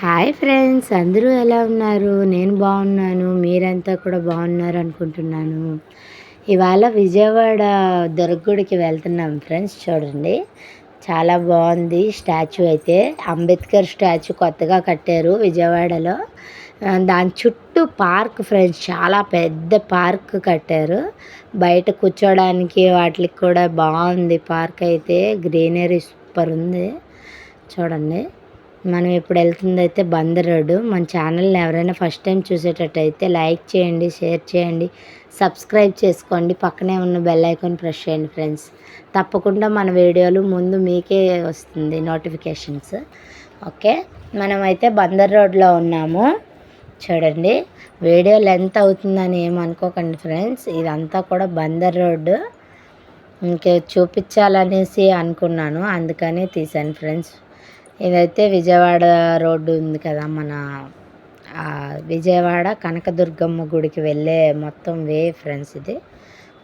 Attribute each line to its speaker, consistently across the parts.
Speaker 1: Hi friends, అందరూ ఎలా ఉన్నారు? నేను బాగున్నాను. మీరంతా కూడా బాగున్నారు అనుకుంటున్నాను. ఇవాళ విజయవాడ దుర్గగుడికి వెళ్తున్నాం ఫ్రెండ్స్. చూడండి, చాలా బాగుంది స్టాచ్యూ. అయితే అంబేద్కర్ స్టాచ్యూ కొత్తగా కట్టారు విజయవాడలో. దాని చుట్టూ పార్క్ ఫ్రెండ్స్, చాలా పెద్ద పార్క్ కట్టారు. బయట కూర్చోడానికి వాటికి కూడా బాగుంది పార్క్. అయితే గ్రీనరీ సూపర్ ఉంది. చూడండి, మనం ఇప్పుడు వెళ్తుంది అయితే బందర్ రోడ్డు. మన ఛానల్ని ఎవరైనా ఫస్ట్ టైం చూసేటట్టయితే లైక్ చేయండి, షేర్ చేయండి, సబ్స్క్రైబ్ చేసుకోండి, పక్కనే ఉన్న బెల్ ఐకాన్ ప్రెస్ చేయండి ఫ్రెండ్స్. తప్పకుండా మన వీడియోలు ముందు మీకే వస్తుంది నోటిఫికేషన్స్. ఓకే, మనమైతే బందర్ రోడ్లో ఉన్నాము. చూడండి, వీడియో లెంత్ అవుతుందని ఏమనుకోకండి ఫ్రెండ్స్. ఇదంతా కూడా బందర్ రోడ్డు. ఇంకే చూపించాలనేసి అనుకున్నాను, అందుకనే తీశాను ఫ్రెండ్స్. ఇదైతే విజయవాడ రోడ్డు ఉంది కదా, మన విజయవాడ కనకదుర్గమ్మ గుడికి వెళ్ళే మొత్తం వే ఫ్రెండ్స్. ఇది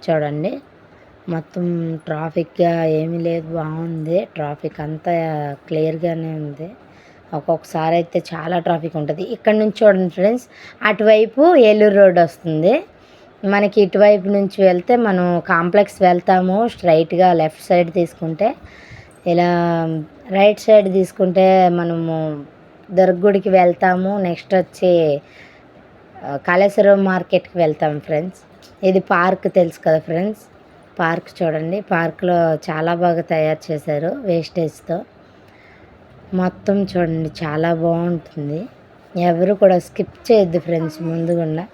Speaker 1: చూడండి, మొత్తం ట్రాఫిక్గా ఏమీ లేదు, బాగుంది. ట్రాఫిక్ అంతా క్లియర్గానే ఉంది. ఒక్కొక్కసారి అయితే చాలా ట్రాఫిక్ ఉంటుంది. ఇక్కడ నుంచి చూడండి ఫ్రెండ్స్, అటువైపు ఏలూరు రోడ్ వస్తుంది. మనకి ఇటువైపు నుంచి వెళ్తే మనం కాంప్లెక్స్ వెళ్తాము. స్ట్రైట్గా లెఫ్ట్ సైడ్ తీసుకుంటే, ఇలా రైట్ సైడ్ తీసుకుంటే మనము దుర్గగుడికి వెళ్తాము. నెక్స్ట్ వచ్చి కాళేశ్వరం మార్కెట్కి వెళ్తాం ఫ్రెండ్స్. ఇది పార్క్ తెలుసు కదా ఫ్రెండ్స్. పార్క్ చూడండి, పార్క్లో చాలా బాగా తయారు చేశారు వేస్టేజ్తో. మొత్తం చూడండి, చాలా బాగుంటుంది. ఎవరు కూడా స్కిప్ చేయొద్దు ఫ్రెండ్స్. ముందుగుండా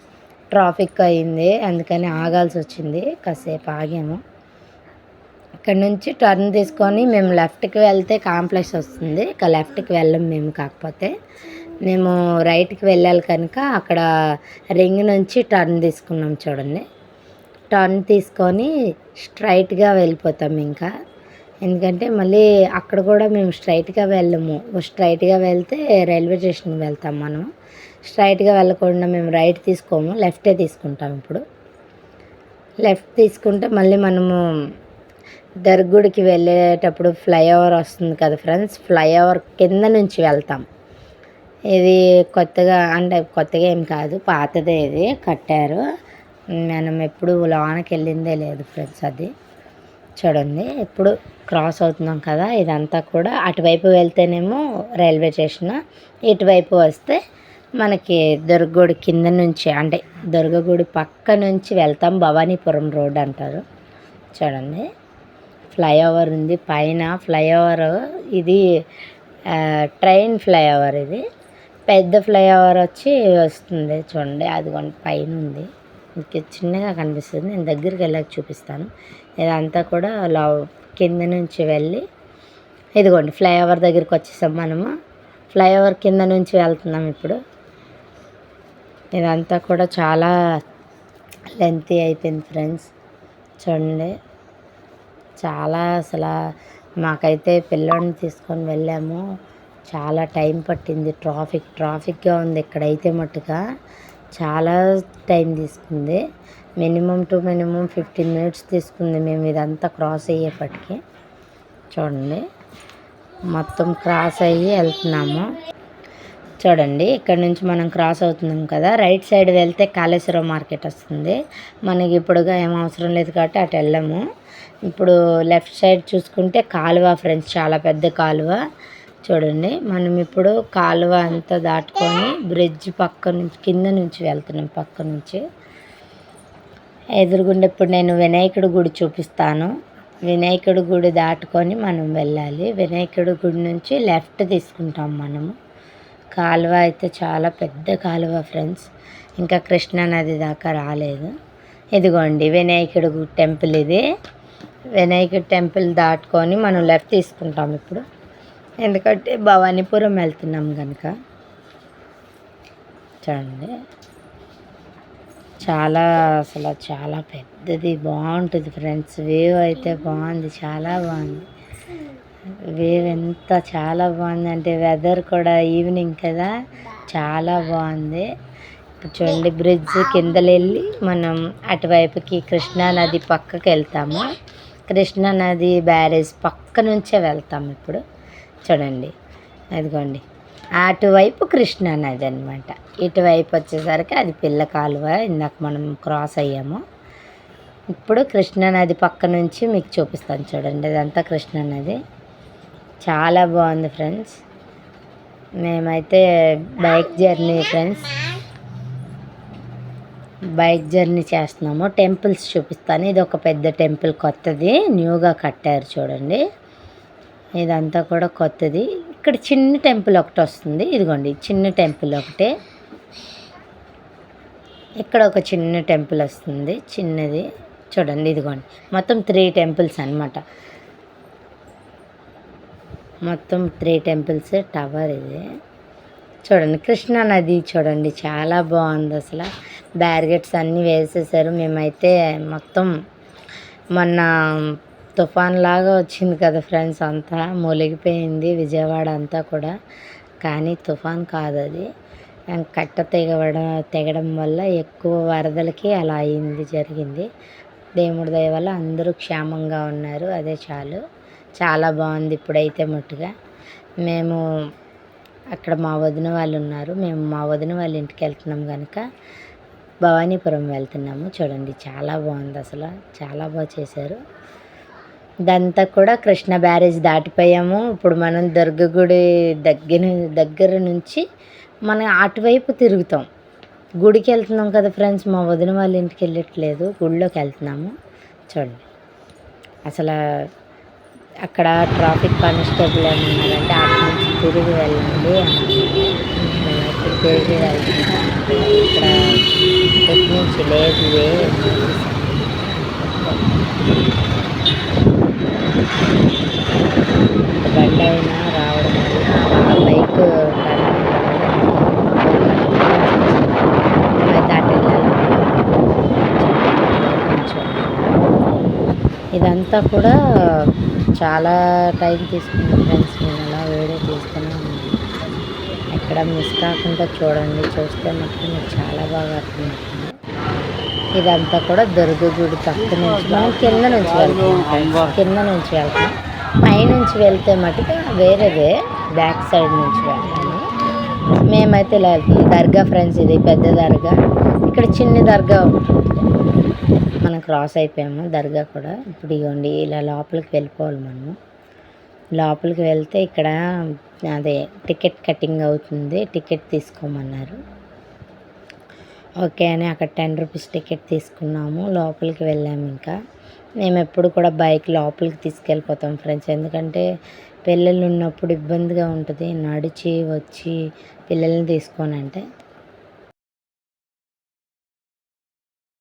Speaker 1: ట్రాఫిక్ అయింది, అందుకని ఆగాల్సి వచ్చింది. కాసేపు ఆగాము. ఇక్కడ నుంచి టర్న్ తీసుకొని మేము లెఫ్ట్కి వెళ్తే కాంప్లెక్స్ వస్తుంది. ఇక లెఫ్ట్కి వెళ్ళం మేము, కాకపోతే మేము రైట్కి వెళ్ళాలి కనుక అక్కడ రింగ్ నుంచి టర్న్ తీసుకున్నాం. చూడండి, టర్న్ తీసుకొని స్ట్రైట్గా వెళ్ళిపోతాం ఇంకా. ఎందుకంటే మళ్ళీ అక్కడ కూడా మేము స్ట్రైట్గా వెళ్ళము. స్ట్రైట్గా వెళ్తే రైల్వే స్టేషన్కి వెళ్తాం. మనం స్ట్రైట్గా వెళ్ళకుండా మేము రైట్ తీసుకోము, లెఫ్టే తీసుకుంటాం. ఇప్పుడు లెఫ్ట్ తీసుకుంటే మళ్ళీ మనము దర్గుడికి వెళ్ళేటప్పుడు ఫ్లైఓవర్ వస్తుంది కదా ఫ్రెండ్స్. ఫ్లైఓవర్ కింద నుంచి వెళ్తాం. ఇది కొత్తగా, అంటే కొత్తగా ఏం కాదు, పాతదే. ఇది కట్టారు. మనం ఎప్పుడు లోనకి వెళ్ళిందే లేదు ఫ్రెండ్స్. అది చూడండి, ఇప్పుడు క్రాస్ అవుతున్నాం కదా. ఇదంతా కూడా అటువైపు వెళ్తేనేమో రైల్వే స్టేషన్, ఇటువైపు వస్తే మనకి దుర్గగుడి కింద నుంచి, అంటే దుర్గగుడి పక్క నుంచి వెళ్తాం. భవానీపురం రోడ్ అంటారు. చూడండి, ఫ్లైఓవర్ ఉంది పైన. ఫ్లైఓవర్ ఇది ట్రైన్ ఫ్లైఓవర్. ఇది పెద్ద ఫ్లైఓవర్ వచ్చి వస్తుంది. చూడండి, అదిగోండి పైన ఉంది. ఇంక చిన్నగా కనిపిస్తుంది, నేను దగ్గరికి వెళ్ళాక చూపిస్తాను. ఇదంతా కూడా కింద నుంచి వెళ్ళి, ఇదిగోండి ఫ్లైఓవర్ దగ్గరికి వచ్చేసాం మనము. ఫ్లైఓవర్ కింద నుంచి వెళ్తున్నాం ఇప్పుడు. ఇదంతా కూడా చాలా లెంతీ అయిపోయింది ఫ్రెండ్స్. చూడండి, చాలా అసలు మాకైతే పిల్లోడిని తీసుకొని వెళ్ళాము, చాలా టైం పట్టింది. ట్రాఫిక్గా ఉంది ఇక్కడైతే. మట్టుగా చాలా టైం తీసుకుంది. మినిమం 15 మినిట్స్ తీసుకుంది మేము ఇదంతా క్రాస్ అయ్యేపటికి. చూడండి, మొత్తం క్రాస్ అయ్యి వెళ్తున్నాము. చూడండి, ఇక్కడ నుంచి మనం క్రాస్ అవుతున్నాం కదా. రైట్ సైడ్ వెళ్తే కాళేశ్వరం మార్కెట్ వస్తుంది. మనకి ఇప్పుడుగా ఏం అవసరం లేదు కాబట్టి అటు వెళ్ళాము. ఇప్పుడు లెఫ్ట్ సైడ్ చూసుకుంటే కాలువ ఫ్రెండ్స్, చాలా పెద్ద కాలువ. చూడండి, మనం ఇప్పుడు కాలువ అంతా దాటుకొని బ్రిడ్జ్ పక్క నుంచి, కింద నుంచి వెళ్తున్నాం. పక్క నుంచి ఎదురుగుండా ఇప్పుడు నేను వినాయకుడి గుడి చూపిస్తాను. వినాయకుడి గుడి దాటుకొని మనం వెళ్ళాలి. వినాయకుడి గుడి నుంచి లెఫ్ట్ తీసుకుంటాం మనము. కాలువ అయితే చాలా పెద్ద కాలువ ఫ్రెండ్స్, ఇంకా కృష్ణా నది దాకా రాలేదు. ఇదిగోండి వినాయకుడి టెంపుల్. ఇది వినాయకుడి టెంపుల్ దాటుకొని మనం లెఫ్ట్ తీసుకుంటాం ఇప్పుడు, ఎందుకంటే భవానీపురం వెళ్తున్నాం కనుక. చూడండి, అసలు చాలా పెద్దది, బాగుంటుంది ఫ్రెండ్స్. వేవ్ అయితే బాగుంది, చాలా బాగుంది. వేవ్ ఎంత చాలా బాగుంది అంటే, వెదర్ కూడా ఈవినింగ్ కదా, చాలా బాగుంది. చూడండి, బ్రిడ్జ్ కింద వెళ్ళి మనం అటువైపుకి కృష్ణా నది పక్కకి వెళ్తాము. కృష్ణా నది బ్యారేజ్ పక్క నుంచే వెళ్తాము ఇప్పుడు. చూడండి, అదిగోండి అటువైపు కృష్ణా నది అనమాట. ఇటువైపు వచ్చేసరికి అది పిల్ల కాలువ, ఇందాక మనం క్రాస్ అయ్యాము. ఇప్పుడు కృష్ణా నది పక్క నుంచి మీకు చూపిస్తాను చూడండి. ఇదంతా కృష్ణా నది, చాలా బాగుంది ఫ్రెండ్స్. మేమైతే bike journey friends, bike journey చేస్తున్నాము. టెంపుల్స్ చూపిస్తాను. ఇది ఒక పెద్ద టెంపుల్, కొత్తది, న్యూగా కట్టారు చూడండి. ఇదంతా కూడా కొత్తది. ఇక్కడ చిన్న టెంపుల్ ఒకటి వస్తుంది, ఇదిగోండి చిన్న టెంపుల్ ఒకటే. ఇక్కడ ఒక చిన్న టెంపుల్ వస్తుంది, చిన్నది చూడండి. ఇదిగోండి మొత్తం 3 టెంపుల్స్ అనమాట. మొత్తం 3 టెంపుల్స్. టవర్ ఇది చూడండి. కృష్ణా నది చూడండి, చాలా బాగుంది అసలు. బ్యారిగేట్స్ అన్నీ వేసేసారు. మేమైతే మొత్తం మొన్న తుఫాన్ లాగా వచ్చింది కదా ఫ్రెండ్స్, అంతా మూలిగిపోయింది విజయవాడ అంతా కూడా. కానీ తుఫాన్ కాదు అది, కట్ట తెగడం వల్ల ఎక్కువ వరదలకి అలా అయింది, జరిగింది. దేవుడి దయ వల్ల అందరూ క్షేమంగా ఉన్నారు, అదే చాలు. చాలా బాగుంది ఇప్పుడైతే మట్టుగా. మేము అక్కడ మా వదిన వాళ్ళు ఉన్నారు, మేము మా వదిన వాళ్ళ ఇంటికి వెళ్తున్నాం కనుక భవానీపురం వెళ్తున్నాము. చూడండి చాలా బాగుంది అసలు, చాలా బాగా చేశారు. ఇదంతా కూడా కృష్ణ బ్యారేజ్ దాటిపోయాము. ఇప్పుడు మనం దుర్గగుడి దగ్గర నుంచి మనం అటువైపు తిరుగుతాం. గుడికి వెళ్తున్నాం కదా ఫ్రెండ్స్, మా వదిన వాళ్ళ ఇంటికి వెళ్ళట్లేదు, గుడిలోకి వెళ్తున్నాము. చూడండి అసలు అక్కడ ట్రాఫిక్ కానిస్టేబుల్ ఏమన్నారంటే అటు నుంచి తిరిగి వెళ్ళండి అన్నారు. మేమైతే తిరిగి వెళ్తున్నాం. ఇక్కడ ఇటు నుంచి లేదు బండి అయినా రావడం వల్ల బైక్ మేమైతే అటు వెళ్ళాలి. ఇదంతా కూడా చాలా టైం తీసుకుంది ఫ్రెండ్స్. నేను అలా వీడియో తీస్తూనే ఉన్నాను, ఎక్కడ మిస్ కాకుండా చూడండి. చూస్తే మాత్రం మీకు చాలా బాగా అర్థమవుతుంది. ఇదంతా కూడా దుర్గగుడి పక్క నుంచి మనం కింద నుంచి వెళ్తాం. పైనుంచి వెళ్తే మటుకు వేరేదే, బ్యాక్ సైడ్ నుంచి వెళ్ళాలి. మేమైతే ఇలా వెళ్తాం. దర్గా ఫ్రెండ్స్, ఇది పెద్ద దర్గా. ఇక్కడ చిన్న దర్గా మనం క్రాస్ అయిపోయాము, దర్గా కూడా. ఇప్పుడు ఇవ్వండి ఇలా లోపలికి వెళ్ళిపోవాలి. మనము లోపలికి వెళ్తే ఇక్కడ అదే టికెట్ కటింగ్ అవుతుంది, టికెట్ తీసుకోమన్నారు. ఓకే అని అక్కడ 10 రూపీస్ టికెట్ తీసుకున్నాము, లోపలికి వెళ్ళాము. ఇంకా మేము ఎప్పుడు కూడా బైక్ లోపలికి తీసుకెళ్ళిపోతాం ఫ్రెండ్స్, ఎందుకంటే పిల్లలు ఉన్నప్పుడు ఇబ్బందిగా ఉంటుంది నడిచి వచ్చి పిల్లల్ని తీసుకొని. అంటే